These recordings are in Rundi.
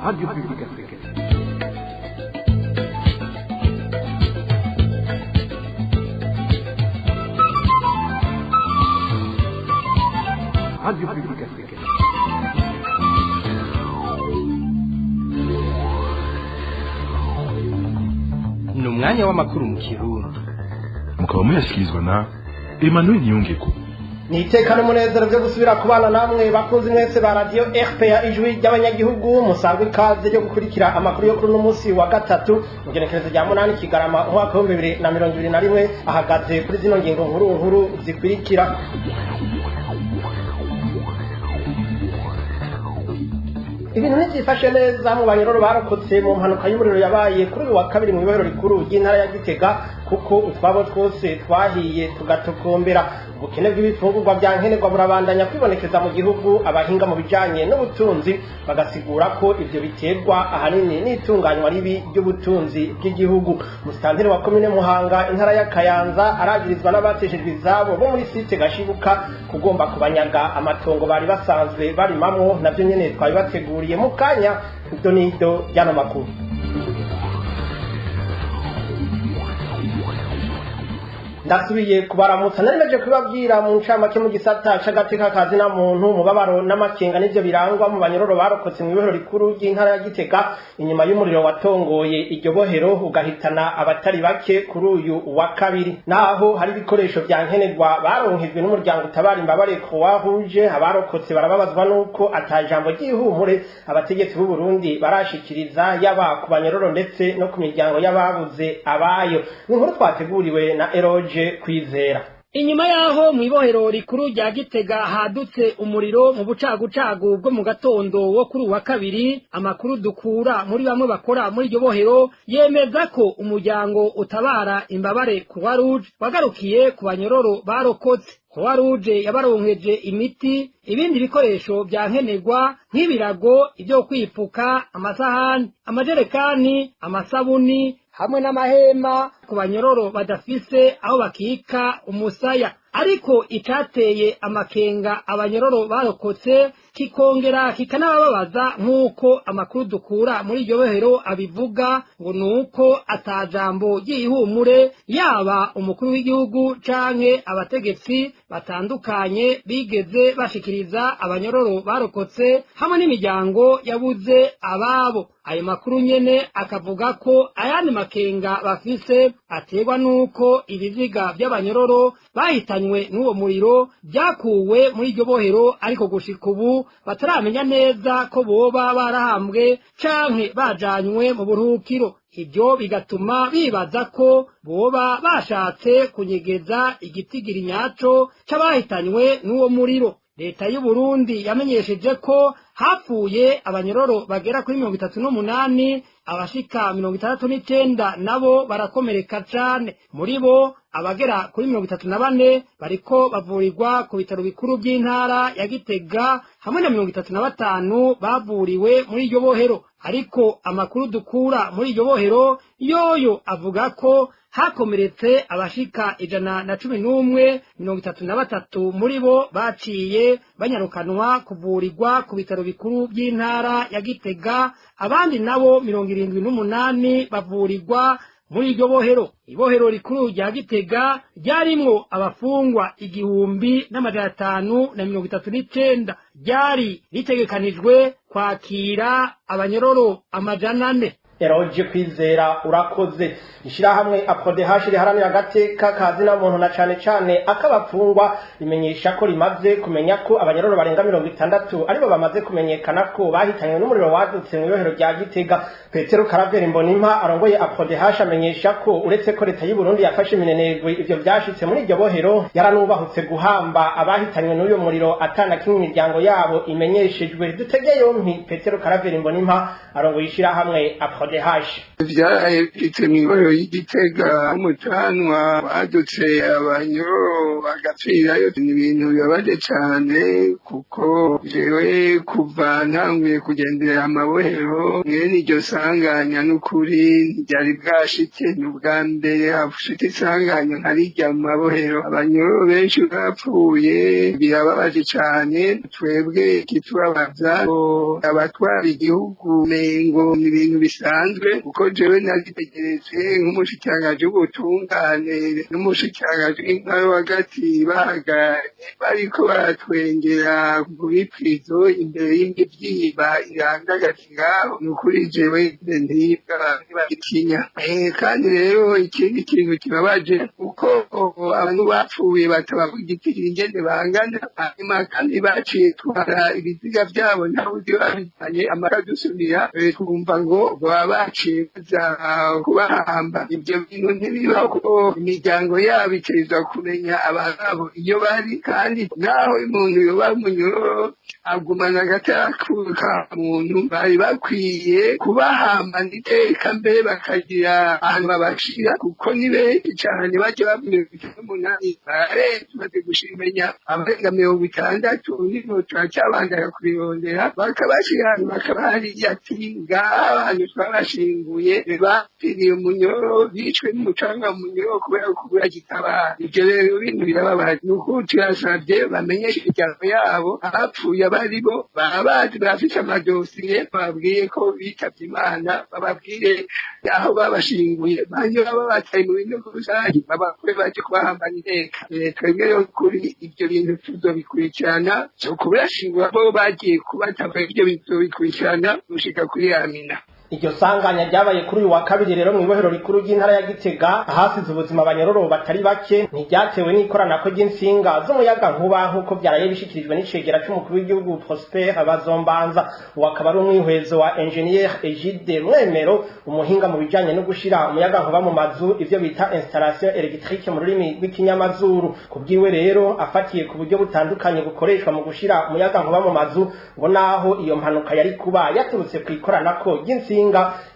Radio Publique Africaine. Radio Publique Africaine. Ni umwanya w'amakuru mu Kirundi. Mukaba muyashyikirizwa na Emmanuel Nyongeko. Ni iteka n'umunezero byo gusubira kubana namwe bakunzi mwese ba radio RPA ijwi ry'abanyagihugu musangwe ikaze ryo gukurikira amakuru yo kuri uno munsi wa gatatu mu genekerezo rya 8 Kigarama umwaka wa 2021 ahagaze kuri zino ngingo nkuru zikurikira. Ibintu ntibyifashe neza mu banyororo barokotse mu mpanuka y'umuriro yabaye kuri uyu wa kabiri mu ibohero rikuru ry'intara ya Gitega kuko utwabo twose twahiye tugatokombera. Ubukene bw'ibifungurwa bya nkenerwa burabandanya kwibonekeza mu gihugu, abahinga mu bijanye n'ubutunzi bagasigura ko ivyo biterwa ahanini n'itunganywa ribi ry'ubutunzi bw'igihugu. Musitanteri wa komine Muhanga intara ya Kayanza aragirizwa n'abateshejwe izabo bo muri site Gashibuka kugomba kubanyaga amatongo bari basanzwe barimamwo, navyo nyene twabibateguriye mu kanya idonido y'ano makuru. Ndasubiye kubaramutsa narimeje kubabwira mu ncamake mu gisata c'agateka kazi na muntu mubabaro n'amakenga n'ivyo birangwa mu banyororo barokotse mu ibohero rikuru ry'intara ya Gitega inyuma y'umuriro watongoye iryo bohero ugahitana abatari bake kuri uyu wa kabiri. Naho hari ibikoresho vya nkenerwa baronkejwe n'umuryango utabara imbabare Croix Rouge, abarokotse barababazwa nuko atajambo ry'ihumure abategetsi b'u Burundi barashikiriza yaba ku banyororo ndetse no ku miryango y'ababuze abayo. Ni inkuru twateguriwe na Eroge Kwizera. Inyuma yaho mu ibohero rikuru rya Gitega hadutse umuriro mu bucagucagu bwo mu gatondo wo kuri wa kabiri, amakuru dukura muri bamwe bakora muri iryo bohero yemeza ko umuryango utabara imbabare Croix Rouge wagarukiye ku banyororo barokotse. Croix Rouge yabaronkeje imiti, ibindi bikoresho bya nkenerwa nk'ibirago, ibyo kwifuka, amasahani, amajerekani, amasabuni hamwe n'amahema ku banyororo badafise aho bakika umusaya. Ariko icateye amakenga abanyororo barokotse kikongera kikanababaza nk'uko amakuru dukura muri iryo bohero abivuga, ngo nuko atajambo ry'ihumure yaba umukuru w'igihugu canke abategetsi batandukanye bigeze bashikiriza abanyororo barokotse hamwe n'imiryango yabuze ababo. Ayo makuru nyene akavuga ko ayandi makenga bafise aterwa nuko ibiziga by'abanyororo bahitanywe n'uwo muriro byakuwe muri iryo bohero, ariko gushika ubu bataramenya neza ko boba barahambwe canke bajanywe mu buruhukiro. Ibyo bigatuma bibaza ko boba bashatse kunyegeza igitigiri nyaco c'abahitanywe n'uwo muriro. Leta y'u Burundi yamenyesheje ko hapfuye abanyororo bagera kuri 38, abashika 69 nabo barakomereka cane. Muri bo abagera kuri 34 bariko bavurirwa ku bitaro bikuru by'intara ya Gitega hamwe na 35 bavuriwe muri iryo bohero. Ariko amakuru dukura muri iryo bohero yoyo avuga ko hakomeretse abashika 111, 33 muri bo baciye banyarukanwa kuvurirwa ku bitaro bikuru by'intara ya Gitega, abandi nabo 78 bavurirwa muri iryo bohero. Ibohero rikuru rya Gitega ryarimwo abafungwa 1539, ryari ritegekanijwe kwakira abanyororo 400. Eroje Kwizera urakoze. Ishirahamwe APRODH riharanira agateka kazi na muntu na cane akabafungwa rimenyesha ko rimaze kumenya ko abanyororo barenga 60 aribo bamaze kumenyekana ko bahitanywe n'umuriro wadutse mu ibohero rya Gitega. Petero Karaveri Mbonimpa arongoye APRODH amenyesha ko uretse ko leta y'u Burundi yafashe iminenegwe ivyo byashitse muri iryo bohero, yaranubahutse guhamba abahitanywe n'uyo muriro atana kimwe imiryango yabo imenyeshejwe. Dutegeye yompi Petero Karaveri Mbonimpa arongoye ishirahamwe APRODH Kodehashi. Vyarahetse mw'iboro y'Igitega umucanwa wadutse abanyoro bagapfirayo. Ni ibintu bibabaje cane kuko jewe kuva ntanguye kugendera amabohero mwene iryo sanganya n'ukuri ntiryari bwashitse. Ni ubwa mbere hashitse isanganya nkarirya mu mabohero, abanyoro benshi bapfuye. Birababaje cane. Twebwe ikitubabaza abatwara igihugu mengo ni ibintu bisanzwe, kuko jewe naritegereje nk'umushikiranganji w'ubutungane n'umushikiranganji w'intwaro hagati bahagaze bariko baratwengera kuri prizo imbere y'imivyiba irandagaje ngaho. Ni ukuri jewe ndibwa ntibagitinya. Kandi rero ikindi kintu kibabaje kuko abantu bapfuye batabavuga igitigiri ingene bangana, hanyuma kandi baciye twara ibiziga vyabo nta buryo babitanye amakadusubira twumva ngo baba baciye baza kubahamba. Ivyo bintu ntibibaho kuko imiryango yabo itegerezwa kumenya ababo iyo bari, kandi naho umuntu yoba umunyoro agumana agatarakuka muntu, bari bakwiye kubahamba nditeka mbere bakagira ahantu babashira, kuko ni benshi cane baje bavuye umunani tumaze gushimenya abarenga 60 nino turacyabandanya kubirondera bakabashira bakabahariye ati ngaha abantu twabashinguye bapfiriye umunyoro bicwe n'umucanga umunyoro kubera kubura gitabara. Ivyo rero bintu birababaje. Nuko turasavye bamenyeshe imiryango yabo abapfuye abaribo babazi bafise amadosiye, bababwiye ko bitavye Imana, bababwire aho babashinguye, banyura babataye mu binogo rusange babakwe baje kubahambana iteka. Twebwe rero kuri ivyo bintu tuzobikurikirana, cyo kubashingura bo bagiye kubatava ivyo bintu bikurikirana gushika kuri Amina. Iryo sanganya ryabaye kuri uyu wa kabiri rero mw'ibohero rikuru ry'intara ya Gitega, ahasize ubuzima abanyororo batari bake. Ntiryatewe n'ikorana ry'insinga z'umuyaga nkuba nk'uko byaraye bishikirijwe n'icegera c'umukuru w'igihugu Prosper Bazombanza. Uwo akaba ari umwihwezo wa Engineer Egide Mwemero, umuhinga mu bijanye no gushira umuyaga nkuba mu mazu, ivyo bita installation électrique mu rurimi rw'ikinyamazuru. Kubwiwe rero afatiye ku buryo butandukanye bukoreshwa mu gushira umuyaga nkuba mu mazu, ngo naho iyo mpanuka yari kuba yaturutse ku ikoranako ry'insinga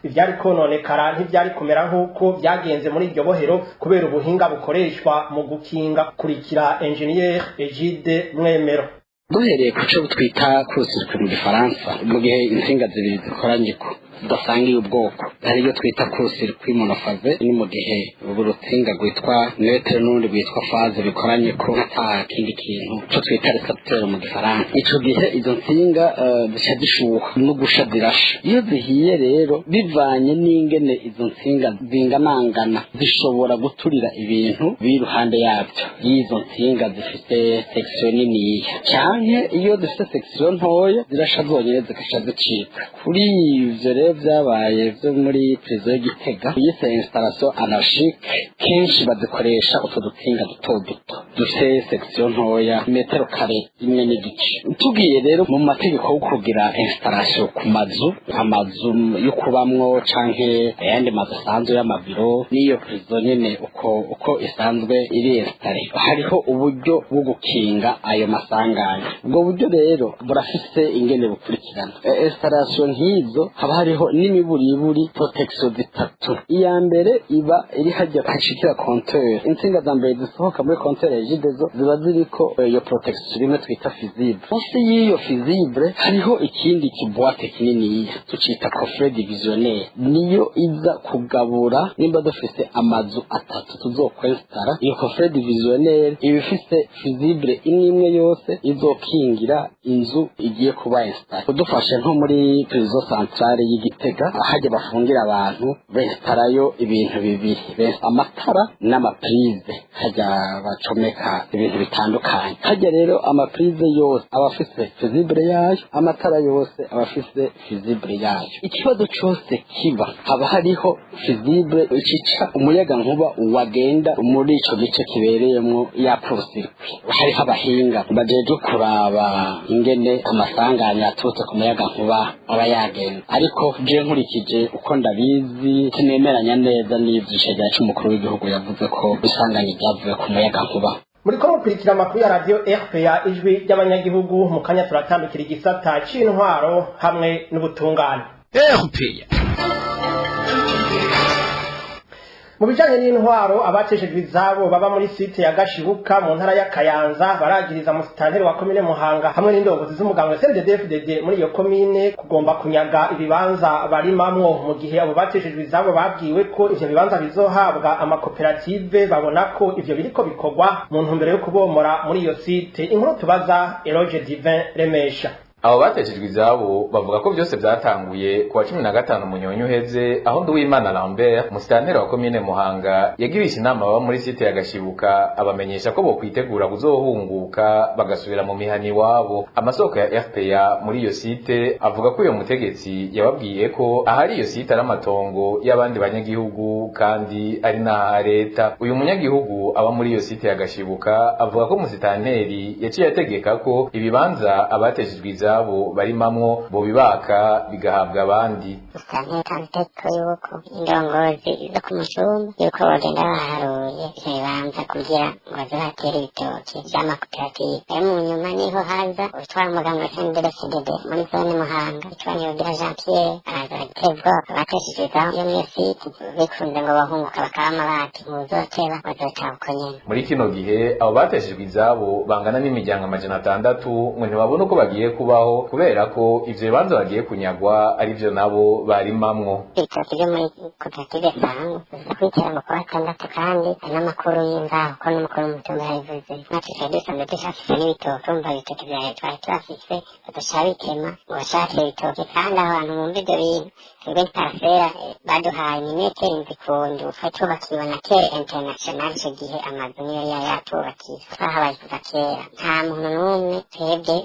ivyari kononekara ntivyari kumera nk'uko byagenze muri iryo bohero kubera ubuhinga bukoreshwa mu gukinga. Kurikira Engineer Egide Mwemero. Duhereye ku cyo twita kurusirwe mu Gifaransa, mu gihe insinga zibiri zikoranyiko udasangiye ubwoko, hari iyo twita kurusirwe monofaze, ni mu gihe urutsinga rwitwa neutre n'urundi rwitwa faze bikoranye ko nta kindi kintu cyo twita recepteur mu Gifaransa. Ico gihe izo nsinga zica zishuha no gusha zirasha. Iyo zihiye rero bivanye n'ingene izo nsinga zinganangana zishobora guturira ibintu biri ruhande yabyo. Izo nsinga zifite section nini canke iyo zifite section ntoya zirasha zonyene zikasha zicika. Kuri ivyo rero vyabaye vyo muri prison y'Igitega, yise installation anarchique, kenshi bazikoresha utwo dutsinga duto duto dufite section ntoya metero kare imwe n'igice. Tugiye rero mu mategeko yo kugira installation ku amazu yo kubamwo canke ayandi mazu asanzwe y'amabiro, niyo prison nyene uko isanzwe iri installé, hariho uburyo bwo gukinga ayo masanganya. Ubwo buryo rero burafise ingene bukurikirana. Installation nk'izo haba hariho n'imiburiburi protection zitatu. Iya mbere iba iri hajya hashikira compteur, intsinga za mbere zisohoka muri compteur ya Jidezo ziba ziriko iyo protection rimwe twita fusible. Munsi y'iyo fusible hariho ikindi kiboite kinini tucita coffret divisionnaire, niyo iza kugabura nimba dufise amazu atatu tuzokwestara. Iyo coffret divisionnaire iba ifise fusible imwe yose izokingira inzu igiye kuba installé. Kudufasha nko muri prison centrale y'Igitega hajya bafungira abantu bestarayo ibintu bibiri, amatara n'amaprize, hajya bacomeka ibintu bitandukanye. Hajya rero amaprize yose abafise fusible yayo, amatara yose abafise fusible yayo. Ikibazo cyose kiba haba hariho fusible icica umuyaga nkuba wagenda muri ico gice kibereyemo ya prosirwe. Hariho abahinga bajeje kuraba ingene amasanganya aturutse ku muyaga nkuba aba yagenda, ariko je nkurikije uko ndabizi sinemeranya neza n'ivyo icegera c'umukuru w'igihugu yavuze ko bisanganye ryavuye ku muyaga nkuba. Muriko mukurikira amakuru ya radio RPA ijwi ry'abanyagihugu. Mu kanya turatambikira igisata c'intwaro hamwe n'ubutungane. RPA mu bijanye n'intwaro abateshejwe izabo baba muri site ya Gashibuka mu ntara ya Kayanza baragiriza musitanteri wa komine Muhanga hamwe n'indongozi z'umuganga CNDD-FDD muri iyo komine kugomba kunyaga ibibanza barimamwo mu gihe abo bateshejwe izabo babwiwe ko ivyo bibanza bizohabwa amakoperative babona ko ivyo biriko bikorwa mu ntumbero yo kubomora muri iyo site. Inkuru tubaza Eloge Divin Remesha. Abo bateshejwe izabo bavuga ko byose byatanguye kuwa 15 munyonyo uheze aho Nduwimana Lambert musitanteri wa komine Muhanga yagirisha inama baba muri site ya Gashibuka abamenyesha ko bo kwitegura kuzohunguka bagasubira mu mihani wabo. Amasoko ya RPA muri iyo site avuga ko uyo mutegetsi yababwiye ko ahari iyo site ari amatongo y'abandi banyagihugu kandi ari na leta. Uyu munyagihugu aba muri iyo site ya Gashibuka avuga ko musitanteri yaciye ategeka ko ibibanza abateshejwe izabo barimamwo bo bibaka bigahabwa abandi. Musitanteri yuko indongozi zo ku mutumba yuko bagenda baharuye ibibanza kugira ngo bazatere ibitoki vy'amakoperative. Ayo mu nyuma niho haza utwara umuganga wa CNDD-FDD muri zone Muhanga yitwa Niyogira Jean Pierre araza aratebwa abateshejwe izabo yo muri site bikunze ngo bahunguka bakaba amabati muzoteba bazotaha uko nyene. Muri kino gihe abo bateshejwe izabo bangana n'imiryango 600 ngo ntibabona uko bagiye kubaho kubera ko ivyo bibanza bagiye kunyagwa ari vyo nabo barimamwo. Ibitoki vyo muri koperative sango bizakurikira mu kwa 6 kandi n'amakuru y'imvaho ko n'umukuru w'umutumba yabivuze. Natwe twari dusanzwe dushakisha n'ibitoki umva ibitoki vya leta twari turafise badashabitema ngo bashake ibitoki kandi aho hantu bumva ivyo bintu twebwe ntarafera baduhaye imetero indwi ku nzu twari tubakiwe na Care International ico gihe amazu niyo yari yatubakiye twahabaye kuva kera nta muntu n'umwe twebwe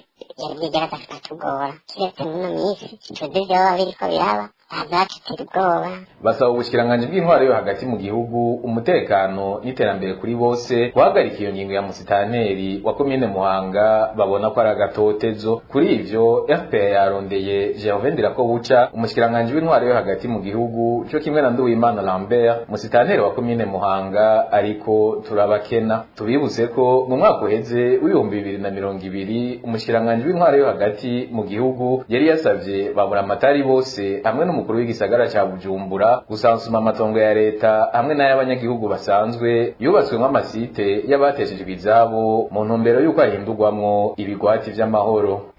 yari bigaragaza tugora kiretse muno misi tuzi vyoba biriko biraba basaba ubushikiranganje bw'intwaro yo hagati mu gihugu umutekano n'iterambere kuri bose guhagarika iyo ngingo ya musitanteri wa komine Muhanga babona ko ari agatotezo. Kuri ivyo RPA yarondeye Gervais Ndirakobuca umushikiranganje w'intwaro yo hagati mu gihugu cyo kimwe na Nduwimana Lambert musitanteri wa komine Muhanga ariko turabakena. Tubibutse ko mu mwaka uheze w'2020 umushikiranganje w'intwaro yo hagati mu gihugu yari yasavye babura amatari bose hamwe n'umukuru w'igisagara ca Bujumbura gusansuma amatongo ya leta hamwe n'ay'abanyagihugu basanzwe yubatswemo amasite y'abateshejwe izabo mu ntumbero y'uko ahindurwamwo ibigwati vy'amahoro.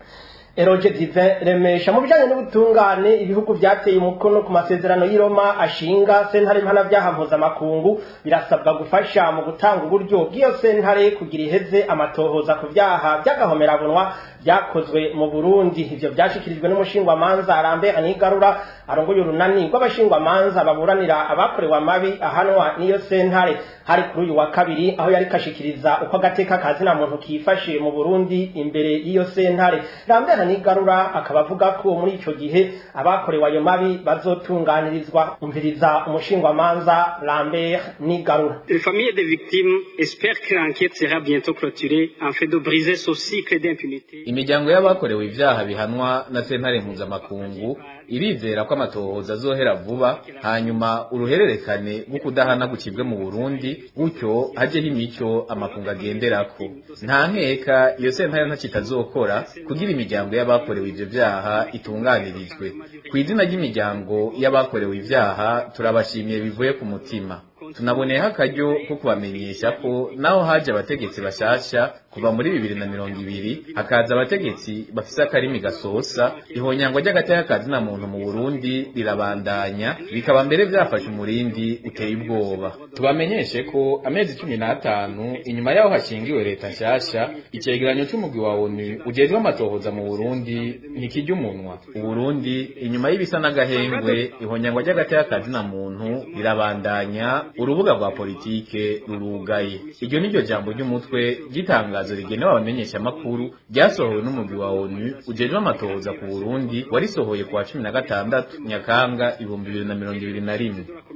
Eroge Divin Remesha. Mu bijanye n'ubutungane ibihugu byateye umukono ku masezerano y'i Roma ashinga sentare mpanavyaha mpuzamakungu birasabwa gufasha mu gutanga uburyo bw'iyo sentare kugira iheze amatohoza ku vyaha vy'agahomerabunwa vyakozwe mu Burundi. Ivyo vyashikirijwe n'umushingwamanza Lambert Nigarura arongoye urunani rw'abashingwamanza baburanira abakorewe amabi ahanwa n'iyo sentare hari kuri uyu wa kabiri aho yari kashikiriza uko agateka kazina muntu kifashe mu Burundi imbere y'iyo sentare. Lambert Nigarura akaba avuga ko muri ico gihe abakorewe ayo mabi bazotunganirizwa. Umviriza umushingwamanza Lambert Nigarura. Les familles des victimes espèrent que l'enquête sera bientôt clôturée afin de briser ce cycle d'impunité. Imiryango y'abakorewe ivyaha bihanwa na sentare mpuzamakungu irizera ko amatohoza azohera vuba hanyuma uruhererekane rwo kudahana gucibwe mu Burundi gutyo hajeho imico amakungu agenderako. Nta nkeka iyo sentare ntacitazokora kugira imiryango y'abakorewe ivyo vyaha itunganirizwe. Kw'izina ry'imiryango y'abakorewe ivyaha turabashimiye bivuye ku mutima. Tunaboneyeho akaryo ko kubamenyesha ko naho haje abategetsi bashasha kuva muri 2020 hakaza abategetsi bafise akarimi gasosa ihonyangwa ry'agateka kazina muntu mu Burundi rirabandanya bikaba mbere vyafashe umurindi uteye ubwoba. Tubamenyeshe ko amezi 15 inyuma yaho hashingiwe leta nshasha icegeranyo c'umugwi wa ONU ujejwe amatohoza mu Burundi ntikijya umunwa. Uburundi inyuma y'ibisa n'agahengwe ihonyangwa ry'agateka kazina muntu rirabandanya urubuga rwa politike rurugaye. Iryo niryo jambo ry'umutwe gitangazo rigenewe abamenyesha makuru ryasohowe n'umugwi wa ONU ujejwe amatohoza ku Burundi warisohoye kwa 16 Nyakanga 2021.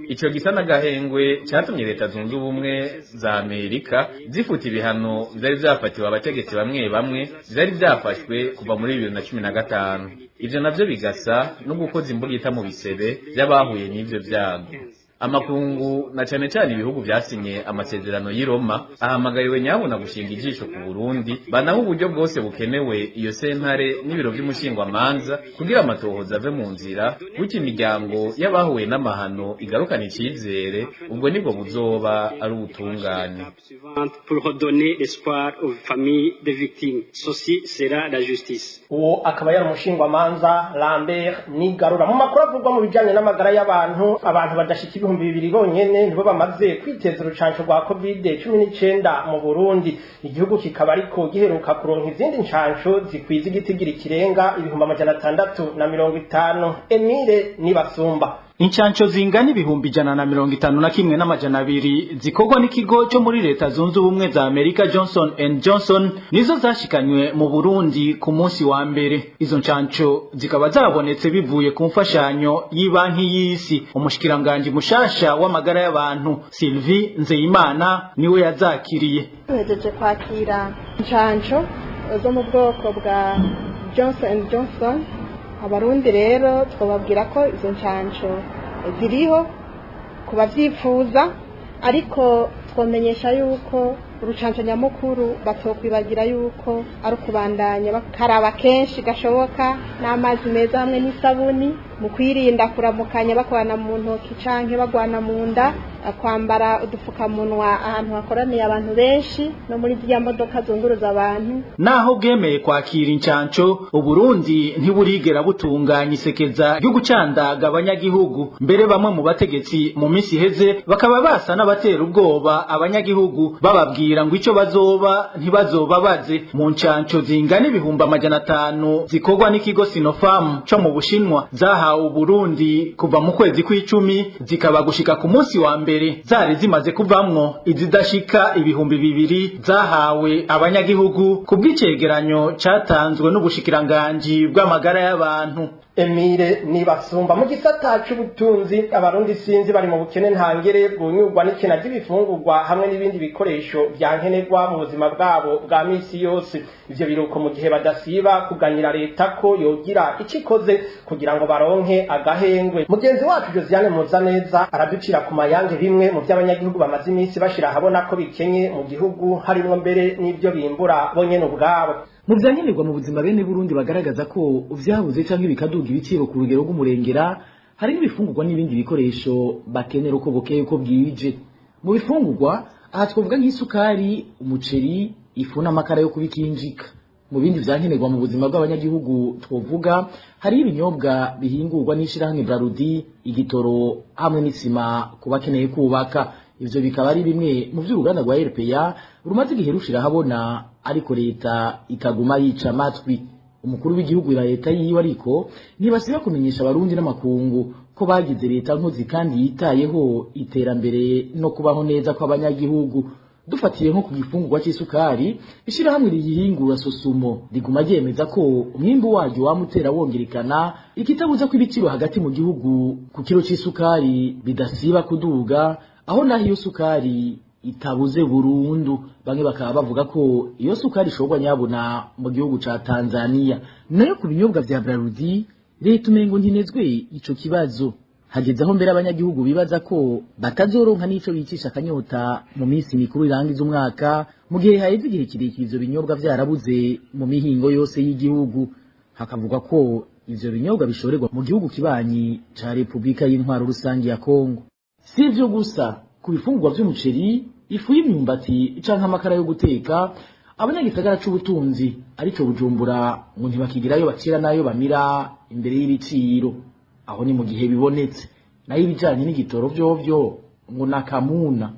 Ico gisa n'agahengwe cyatumye leta zunze ubumwe za Amerika zifuta ibihano vyari vyafatiwe abategetsi bamwe bamwe vyari vyafashwe kuva muri 2015. Ivyo navyo bigasa no gukoza imbugita mu bisebe by'abahuye n'ivyo vyago. amakungu na cane cane ibihugu vyasinye amasezerano y'i Roma ahamagariwe nyabona gushinga ijisho ku Burundi banaho uburyo bwose bukenewe iyo sentare n'ibiro vy'umushingwamanza kugira amatohoza ave mu nzira gutyo imiryango y'abahuye n'amahano igarukana icizere ubwo nibwo buzoba ari ubutungane. Pour redonner espoir aux familles des victimes. Ceci sera la justice. Uwo akaba yari umushingwamanza Lambert Nigarura. Mu makuru avugwa mu bijanye n'amagara y'abantu badashika 2,000 bonyene nibo bamaze kwiteza urucanco rwa COVID-19 mu Burundi. Igihugu kikaba ariko giheruka kuronka izindi ncanco zikwiza igitigiri kirenga 650. Emile Nibasumba. Inchancho zingana 151 n'amajana 200 zikorwa n'ikigo cyo muri leta zunze ubumwe za Amerika Johnson & Johnson nizo zashikanywe mu Burundi ku munsi wa mbere. Izo nchancho zikaba zabonetse bivuye ku mfashanyo y'Ibanki y'Isi. Umushikiranganje mushasha w'amagara y'abantu Sylvie Nzeyimana niwe yazakiriye. Tuhejeje kwakira nchancho zo mu bwoko bwa Johnson & Johnson. Abarundi rero twababwira ko izo nchancho ziriho kubavyifuza ariko twamenyesha yuko urucanco nyamukuru batokwibagira yuko ari kubandanya bakaraba kenshi gashoboka n'amazi meza hamwe n'isabuni mu kwirinda kuramukanya bakwana mu ntoki canke bagwana mu nda kwambara udufukamunwa ahantu hakoraniye abantu benshi no muri zya modoka zunguruza abantu. Naho bwemeye kwakira incanco Uburundi ntiburigera butunganya isekeza ryo gucandaga abanyagihugu mbere bamwe mu bategetsi mu misi heze bakaba basa n'abatera ubwoba abanyagihugu bababwira ngo ico bazoba ntibazobabaze. Mu ncanco zingana 500 zikorwa n'ikigo Sinopharm cyo mu Bushinwa zahawe Uburundi kuva mu kwezi kw'icumi zikaba gushika ku munsi wa mbere zari zimaze kuvamwo izidashika 2,000 zahawe abanyagihugu kubw'icegeranyo catanzwe n'ubushikiranganji bw'amagara y'abantu. Emile Nibasumba. Mu gisata c'ubutunzi abarundi sinzi bari mu bukene ntangere bwunyurwa n'ikena ry'ibifungurwa hamwe n'ibindi bikoresho byankenerwa mu buzima bwabo bwa misi yose. Ivyo biruko mu gihe badasiba kuganira leta ko yogira icikoze kugira ngo baronke agahengwe. Mugenzi wacu Josiane Muzaneza araducira ku mayange bimwe mu by'abanyagihugu bamaze imisi bashira habona ko bikenye mu gihugu harimo mbere n'ibyo bimbura bonyene ubwabo. Mu byankenerwa mu buzima bene Burundi bagaragaza ko vyabuze canke bikaduga ibiciro ku rugero rw'umurengera, hari n'ibifungurwa n'ibindi bikoresho bakenera uko bokeye uko bwije. Mu bifungurwa aha twavuga nk'isukari, umuceri, ifu n'amakara yo kubikinjika. Mu bindi vyankenerwa mu buzima bw'abanyagihugu twovuga hari ibinyobwa bihingurwa n'ishirahamwe Brarudi, igitoro hamwe n'isima kubakeneye kubaka. Ivyo bikaba ari bimwe mu vy'uruganda rwa RPA rumaze igihe rushira habona ariko leta ikaguma yica amatwi. Umukuru w'igihugu ira leta yiwe ariko ntibasiba kumenyesha abarundi n'amakungu ko bagize leta nkozi kandi yitayeho iterambere no kubaho neza kw'abanyagihugu. Dufatiye nko ku gifungurwa c'isukari, ishira hamwe riyihingura Sosumo riguma ryemeza ko umwimbu waryo wamutera wongerekana, ikitabuza ko ibiciro hagati mu gihugu ku kilo c'isukari bidasiba kuduga, aho naho iyo sukari itabuze burundu. Bamwe bakaba bavuga ko iyo sukari ishobwa nyabona mu gihugu ca Tanzania. Nayo ku binyobwa vya Brarudi leta umengo ntinezwe ico kibazo, hageze aho mbere abanyagihugu bibaza ko batazoronka n'ico bicisha akanyota mu minsi mikuru irangiza umwaka, mu gihe haheze igihe kirekire ivyo binyobwa vyarabuze mu mihingo yose y'igihugu. Hakavuga ko ivyo binyobwa bishorerwa mu gihugu kibanyi ca Republika y'Intwaro Rusangi ya Kongo. Si ivyo gusa, ku bifungurwa vy'umuceri, ifu y'imyumbati canke amakara yo guteka, abanyagisagara c'ubutunzi arico Bujumbura ngo ntibakigirayo bacira nayo bamira imbere y'ibiciro. Aho ni mu gihe bibonetse. Nayo ibijanye n'igitoro vyovyo ngo nakamuna.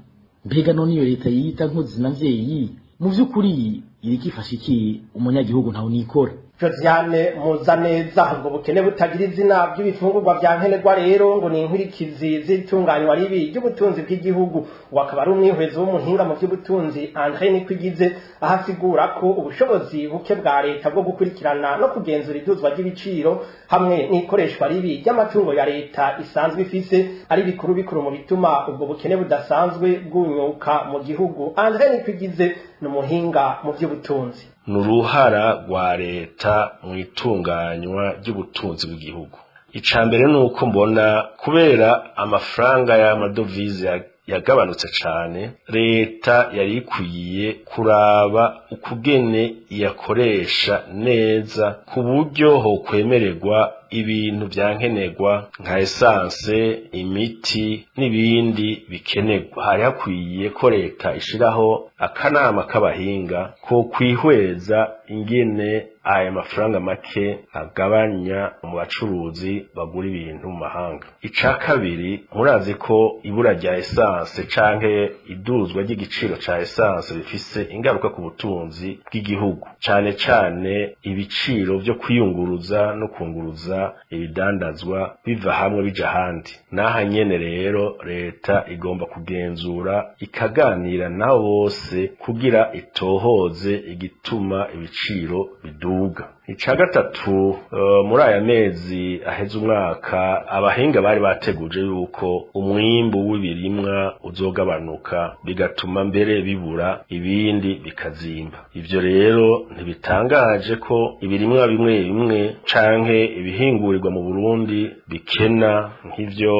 Mbega none iyo leta yita nkozi navyeyi mu vy'ukuri irikifasha iki umunyagihugu ntaho nikora. Josiane Muzaneza. Ubwo bukene butagira izina by'ibifungurwa byankenerwa rero ngo ni inkurikizi zitunganywa ribi ry'ubutunzi bw'igihugu. Wakaba ari umwihwezo w'umuhinga mu by'ubutunzi André Nikwigize ahasigura ko ubushobozi buke bwa leta bwo gukurikirana no kugenzura iduzwa ry'ibiciro hamwe n'ikoreshwa ribi ry'amatungo ya leta isanzwe ifise ari bikuru mu bituma ubwo bukene budasanzwe bwunyuka mu gihugu. André Nikwigize ni umuhinga mu by'ubutunzi. Nuruhara rwa leta mu itunganywa ry'ubutunzi bw'igihugu. icambere nuko mbona kubera amafaranga y'amadovize yagabanutse cane leta yari ikwiye kuraba ukugene yakoresha neza ku buryo ho kwemererwa ibintu vyankenerwa nka essence, imiti n'ibindi bikenerwa. Hari hakwiye ko leta ishiraho akanama k'abahinga ko kwihweza ingene aya mafaranga make agabanya mu bacuruzi bagura ibintu mu mahanga. Ica kabiri, murazi ko ibura rya essence canke iduzwa ry'igiciro ca essence bifise ingaruka ku butunzi bw'igihugu, cane cane ibiciro vyo kwiyunguruza no kunguruza ibidandazwa biva hamwe bija handi. Naha nyene rero leta igomba kugenzura ikaganira nabo bose kugira itohoze igituma ibiciro biduga. Ica gatatu, muri aya mezi aheze umwaka abahinga bari bateguje yuko umwimbu w'ibirimwa uzogabanuka bigatuma mbere bibura ibindi bikazimba. Ivyo rero ntibitangaje ko ibirimwa bimwe bimwe canke ibihingurirwa mu Burundi bikena, nk'ivyo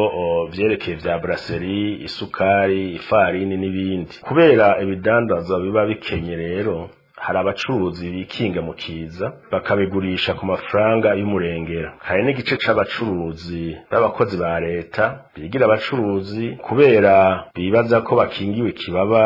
vyerekeye vya brasserie, isukari, ifarini n'ibindi. Kubera ibidandazwa biba bikenye rero hari abacuruzi bikinga mu kiza bakabigurisha ku mafaranga y'umurengera. Hari n'igice c'abacuruzi b'abakozi ba leta bigira abacuruzi kubera bibaza ko bakingiwe kibaba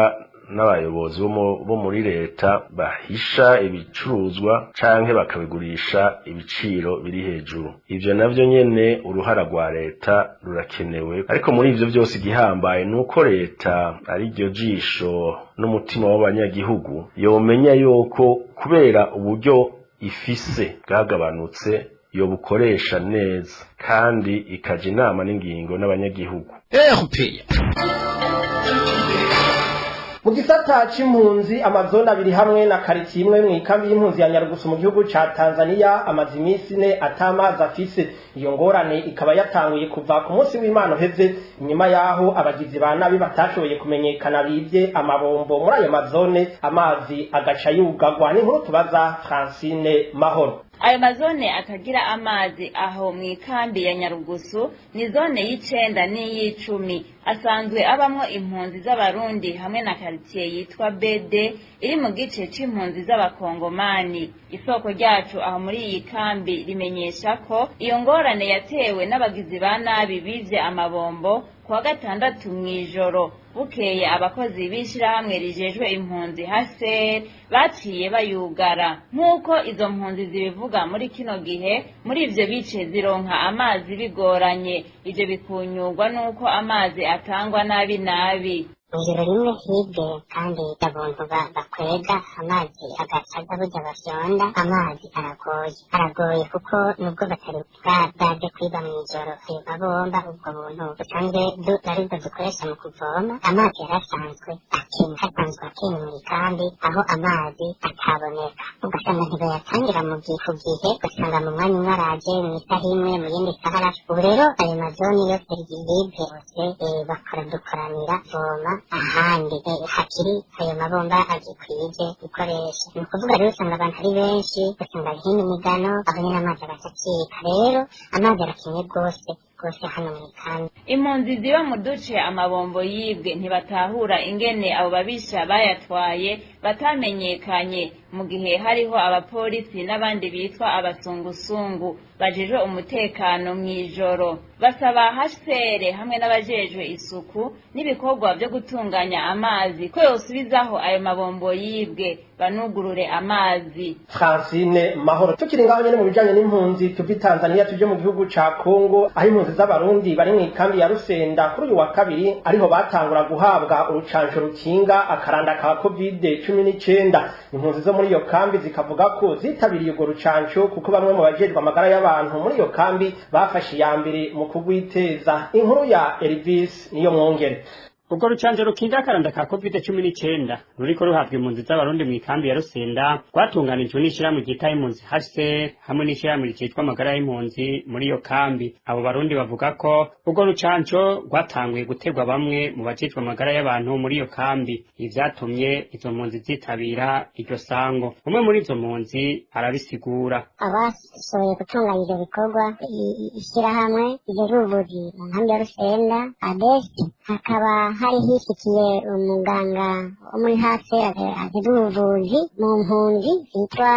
n'abayobozi bo muri leta bahisha ibicuruzwa canke bakabigurisha ibiciro biri hejuru. Ivyo navyo nyene uruhara rwa leta rurakenewe, ariko muri ivyo vyose igihambaye nuko leta ari ryo jisho n'umutima w'abanyagihugu yomenya yuko kubera uburyo ifise bwagabanutse yo bukoresha neza kandi ikaja inama n'ingingo n'abanyagihugu. Mu gisata c'impunzi amazone abiri hamwe na karitiye imwe mw'ikambi y'impunzi ya Nyarugusu mu gihugu ca Tanzania amazi imisi ine atamazi afise. Iyo ngorane ikaba yatanguye kuva ku munsi w'Imana uheze inyuma yaho abagizi ba nabi batashoboye kumenyekana bivye amabombo muri ayo mazone, amazi agaca yugagwa. N'inkuru tubaza Francine Mahoro. Ayo mazone atagira amazi aho mw'ikambi ya Nyarugusu ni zone y'icenda n'iy'icumi, asanzwe abamwo impunzi z'abarundi hamwe na karitiye yitwa Bede iri mu gice c'impunzi z'abakongomani. Isoko ryacu aho muri iyi kambi rimenyesha ko iyo ngorane yatewe n'abagizi ba nabi bivye amabombo kuwa gatandatu mw'ijoro. Bukeye abakozi b'ishirahamwe rijejwe impunzi HCR baciye bayugara. Nk'uko izo mpunzi zibivuga muri kino gihe muri ivyo bice zironka amazi bigoranye, ivyo bikunyurwa n'uko amazi atangwa nabi nabi. Ijoro rimwe hibwe kandi abantu bakwega amazi agacaga burya bafyonda, amazi aragoye kuko nubwo batari bwaje kwiba mw'ijoro ayo mabomba ubwo buntu busanzwe aribwo dukoresha mu kuvoma, amazi yarasanzwe akena muri kambi aho amazi ataboneka, ugasanga ntibayatangira mu gihe ugasanga mu mwanya umwe araje mw'isaha imwe mu yindi saha. Ubu rero ayo mazoni yose hibwe yose dukoranira voma ahandi hakiri ayo mabomba agikwije gukoresha. Ni ukuvuga rero usanga abantu ari benshi, ugasanga hino imigano aho nyine amazi agacika. Rero amazi arakenye rwose hano mw'ikambi. Impunzi ziba mu duce amabombo yibwe ntibatahura ingene abo babisha bayatwaye batamenyekanye, mu gihe hariho abapolisi n'abandi bitwa abasungusungu bajejwe umutekano mw'ijoro. Basaba HCR hamwe n'abajejwe isuku n'ibikorwa vyo gutunganya amazi ko yosubizaho ayo mabombo yibwe banugurure amazi. Francine Mahoro. Tukiri ngaho nyene mu bijanye n'impunzi tuvi Tanzania tuje mu gihugu ca Kongo, aho impunzi z'abarundi bari mw'ikambi ya Rusenda kuri uyu wa kabiri ariho batangura guhabwa urucanco rukinga akaranda ka COVID-19. Impunzi zo muri iyo kambi zikavuga ko zitabiriye urwo rucanco kuko bamwe mu bajejwe amagara y'abantu muri iyo kambi bafashe iya mbere mu kugwiteza. Inkuru ya Elvis niyo mwongere. ubwo rucanjo rukingira akaranda ka COVID-19 ruriko ruhabwa impunzi z'abarundi mw'ikambi ya Rusenda rwatunganijwe n'ishirahamwe ryita impunzi HCR hamwe n'ishirahamwe ryitwa amagara y'impunzi muri iyo kambi. Abo barundi bavuga ko ubwo rucanjo rwatanguye gutegwa bamwe mu bajejwe amagara y'abantu muri iyo kambi, ivyatumye izo mpunzi zitabira iryo sango. Umwe muri izo mpunzi arabisigura. Abashoboye gutunganya ivyo bikorwa ishirahamwe ry'ubuvuzi mu nkambi ya Rusenda ADES, hakaba hari hishikiye umuganga wo muri HCR azi ubuvuzi mu mpunzi yitwa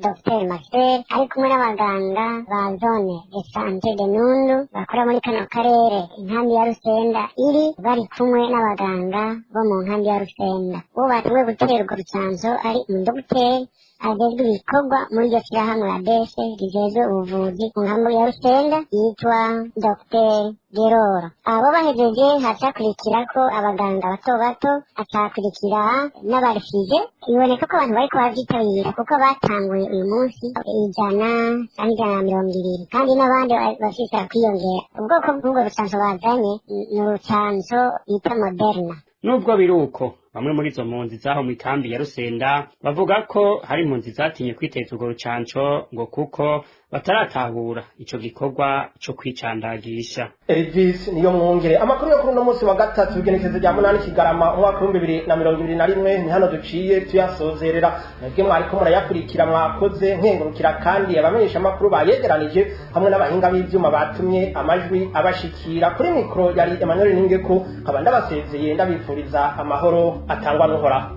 Dr Marcel ari kumwe n'abaganga ba zone de santé de Nundu bakora muri kano karere inkambi ya Rusenda iri bari kumwe n'abaganga bo mu nkambi ya Rusenda. Uwo batumwe gutera urwo rucanzo ari umudogiteri agezwe ibikorwa muri iryo shirahamwe ADES rijejwe ubuvuzi mu nkambi ya Rusenda yitwa Dr Geroro. Abo bahejeje hacakurikira ko abaganga bato bato, hacakurikira n'abarifije. Biboneka ko abantu bariko bavyitabira kuko batanguye uyu munsi 120 kandi n'abandi bashishikara kwiyongera. Ubwoko bw'ubwo rucanco bazanye ni urucanco bita Moderna. Nubwo biruko bamwe muri izo mpunzi zaho mu ikambi ya Rusenda bavuga ko hari impunzi zatinye kwiteza urwo rucanco ngo kuko bataratahura ico gikorwa co kwicandagisha. Elvis niyo mwongere amakuru yo kuri uno munsi wa gatatu igenekerezo rya 8 Kigarama umwaka wa 2021 ni hano duciye tuyasozerera. Mwebwe mwariko murayakurikira mwakoze nkengurukira kandi abamenyesha amakuru bayegeranije hamwe n'abahinga b'ivyuma batumye amajwi abashikira. Kuri mikro yari Emmanuel Ningeko nkaba ndabasezeye ndabifuriza amahoro atangwa n'uhoraho.